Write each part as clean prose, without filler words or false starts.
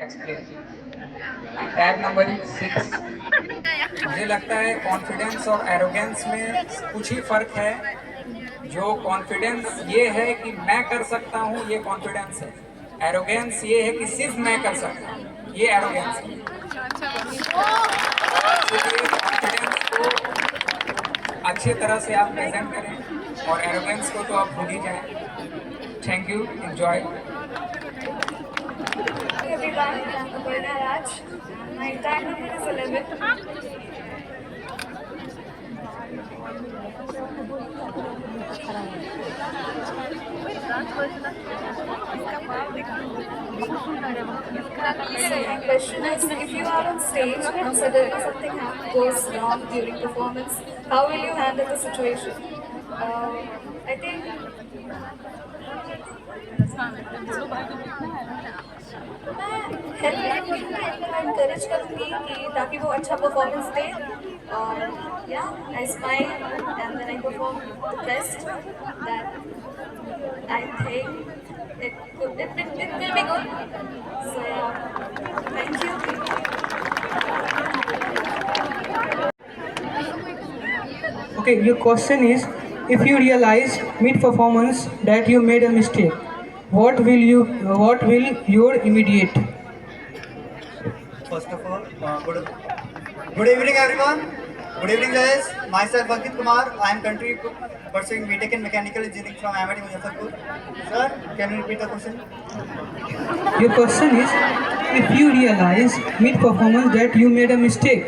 Tag number 6। मुझे लगता है कॉन्फिडेंस और एरोगेंस में कुछ ही फर्क है। जो कॉन्फिडेंस ये है कि मैं कर सकता हूँ, ये कॉन्फिडेंस है। एरोगेंस ये है कि सिर्फ मैं कर सकता हूँ, ये एरोगेंस है। इसलिए कॉन्फिडेंस को अच्छे तरह से आप प्रेजेंट करें और एरोगेंस को तो आप भूल ही जाएं। Thank you, enjoy. Everyone, I'm Aparna Raj. My tag number is 11. So my question is, if you are on stage and suddenly something goes wrong during performance, how will you handle the situation? I think मैं help करूँगी, मैं encourage करूँगी कि ताकि वो अच्छा performance दे। और या I smile and then I perform the best that I think it will be good. So thank you. Okay, your question is, if you realize mid-performance that you made a mistake, what will your immediate? First of all, good evening, everyone. Good evening, guys. Myself, Ankit Kumar. I am currently pursuing BTech in Mechanical Engineering from IMIT Muzaffarpur. Sir, can you repeat the question? Your question is, if you realize mid-performance that you made a mistake,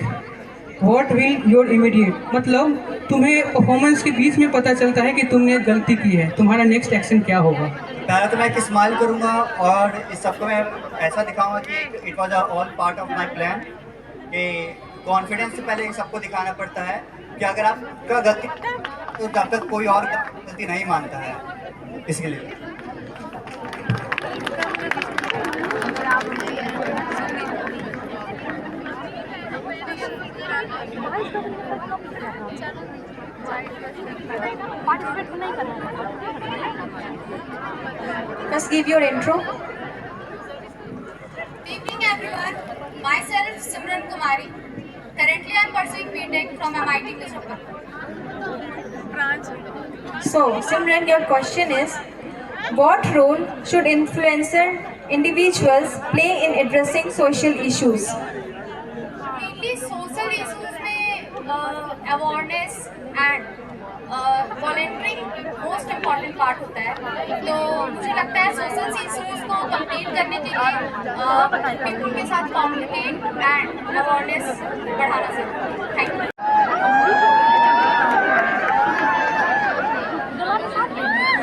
what will your immediate? मतलब तुम्हें performance के बीच में पता चलता है कि तुमने गलती की है, तुम्हारा नेक्स्ट एक्शन क्या होगा? पहले तो मैं एक स्माइल करूंगा और इस सबको मैं ऐसा दिखाऊंगा कि it was all part of my plan. कि कॉन्फिडेंस से पहले सबको दिखाना पड़ता है कि अगर आपका गलती तो जब तक कोई और गलती नहीं मानता है, इसके लिए। Just give your intro. Good evening, everyone. Myself Simran Kumari. Currently, I am pursuing BTech from MIT Muzaffarpur. So, Simran, your question is, what role should influencer individuals play in addressing social issues? Mainly, social issues में awareness and volunteering most important part होता है। तो मुझे लगता है social issues को complete करने के लिए people के साथ communicate and awareness बढ़ाना चाहिए। Thank you.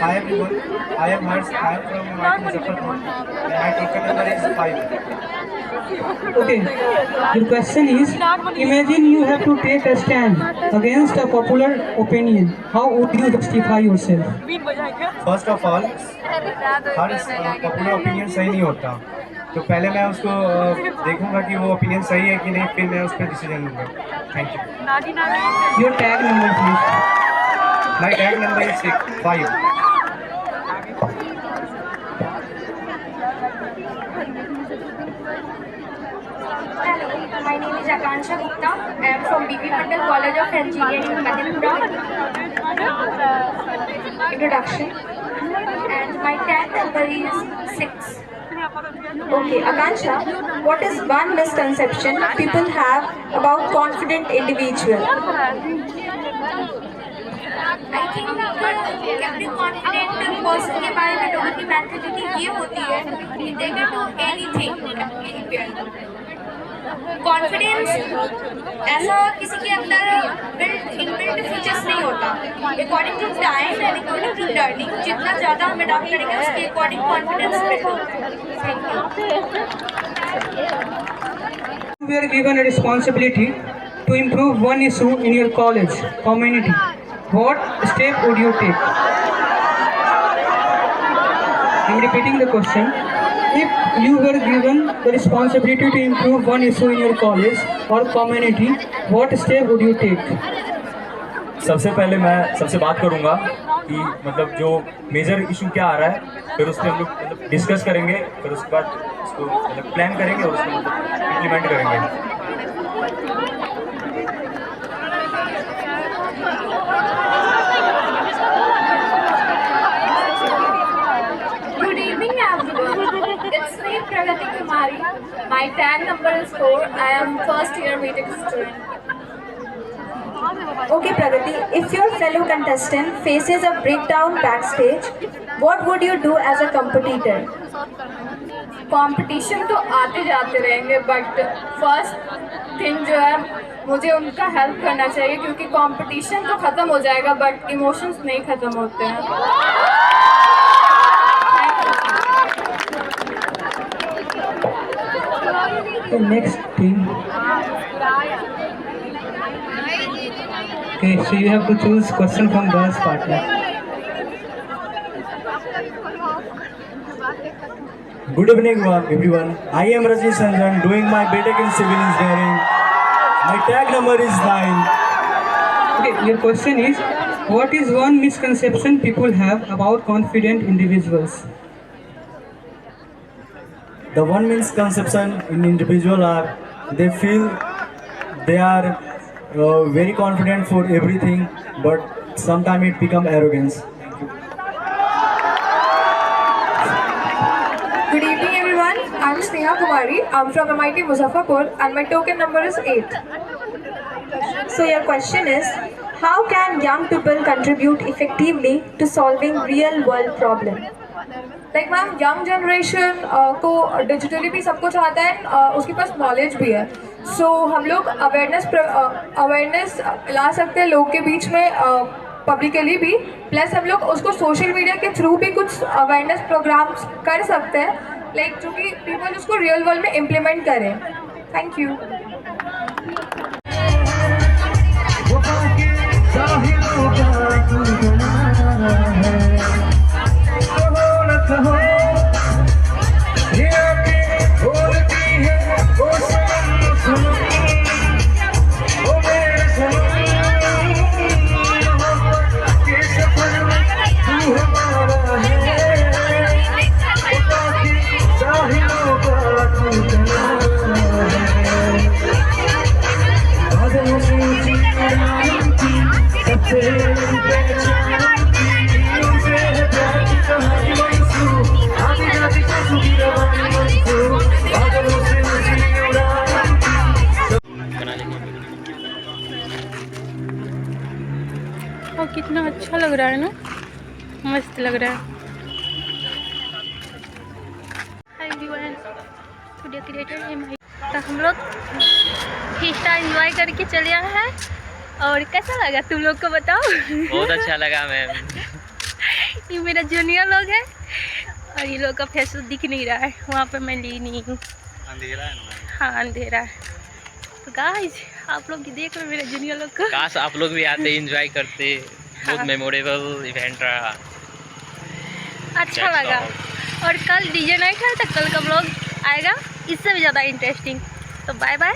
Hi everyone, I am Harsh. I am from MIT Muzaffarpur. My token number is 5. Okay, your question is, imagine you have to take a stand against a popular opinion. How would you justify yourself? First of all, her popular opinion सही नहीं होता, तो पहले मैं उसको देखूंगा कि वो ओपिनियन सही है कि नहीं, फिर मैं उस पर डिसीजन लूँगा। Thank you. Your tag number, please. My tag number is 5। Hello, my name is Akansha Gupta. I am from BP Mandal College of Engineering, Madhepura. Introduction. And my tag number is 6. Okay, Akansha, what is one misconception people have about confident individual? I think every confident person के बारे में लोगों की mentality ये होती है कि they can do anything anywhere. Confidence ऐसा किसी के अंदर इनबिल्ट फीचर्स नहीं होता। According to time and according to learning जितना ज़्यादा हम अडॉप्ट करेंगे उसके अकॉर्डिंग कॉन्फिडेंस बिल्ड होता है। Thank you. You were given a responsibility to improve one issue in your college community. What step would you take? I'm repeating the question. If you were given the responsibility to improve one issue in your college or community, what step would you take? सबसे पहले मैं सबसे बात करूंगा कि मतलब जो major issue क्या आ रहा है, फिर उस पर हम लोग मतलब डिस्कस करेंगे, फिर उसके बाद उसको मतलब प्लान करेंगे और उसको मतलब इम्प्लीमेंट करेंगे। Good evening, everyone. It's me, Pragati Kumari. My tag number is 4. I am first year BTech student. Okay, Pragati, if your fellow contestant faces a breakdown backstage, what would you do as a competitor? Competition तो आते जाते रहेंगे, but first thing जो है मुझे उनका help करना चाहिए, क्योंकि कंपटीशन तो ख़त्म हो जाएगा बट इमोशंस नहीं ख़त्म होते हैं। The next team. Okay, so you have to choose question from girls partner. Good evening everyone. I am Rajesh Sanjan doing my BTech in Civil Engineering. My tag number is 9. Okay, your question is, what is one misconception people have about confident individuals? The one misconception in individual are they feel they are very confident for everything, but sometimes it become arrogance. Good evening, everyone. I'm Sneha Kumari. I'm from MIT Muzaffarpur, and my token number is 8. So your question is, how can young people contribute effectively to solving real-world problems? Like ma'am, young generation को digitally भी सब कुछ आता है, उसके पास knowledge भी है, सो हम लोग अवेयरनेस ला सकते हैं लोग के बीच में, पब्लिकली भी, प्लस हम लोग उसको सोशल मीडिया के थ्रू भी कुछ अवेयरनेस प्रोग्राम्स कर सकते हैं, लाइक जो कि पीपल उसको रियल वर्ल्ड में इम्प्लीमेंट करें। Thank you. और कितना अच्छा लग रहा है ना, मस्त लग रहा है। Hi everyone, today creator MIT। तो हम लोग फिस्टा एंजॉय करके चले आए हैं, और कैसा लगा तुम लोग को बताओ? बहुत अच्छा लगा मैम। ये मेरा जूनियर लोग है, और ये लोग का फेस दिख नहीं रहा है, वहाँ पर मैं ली नहीं हूँ, अंधेरा है ना। हाँ अंधेरा है। तो गाइस आप लोग देख लो मेरे जूनियर लोग को। काश आप लोग भी आते, एंजॉय करते। बहुत हाँ। मेमोरेबल इवेंट रहा, अच्छा लगा। और कल DJ नाइट है, तो कल का व्लॉग आएगा इससे भी ज़्यादा इंटरेस्टिंग। तो बाय बाय।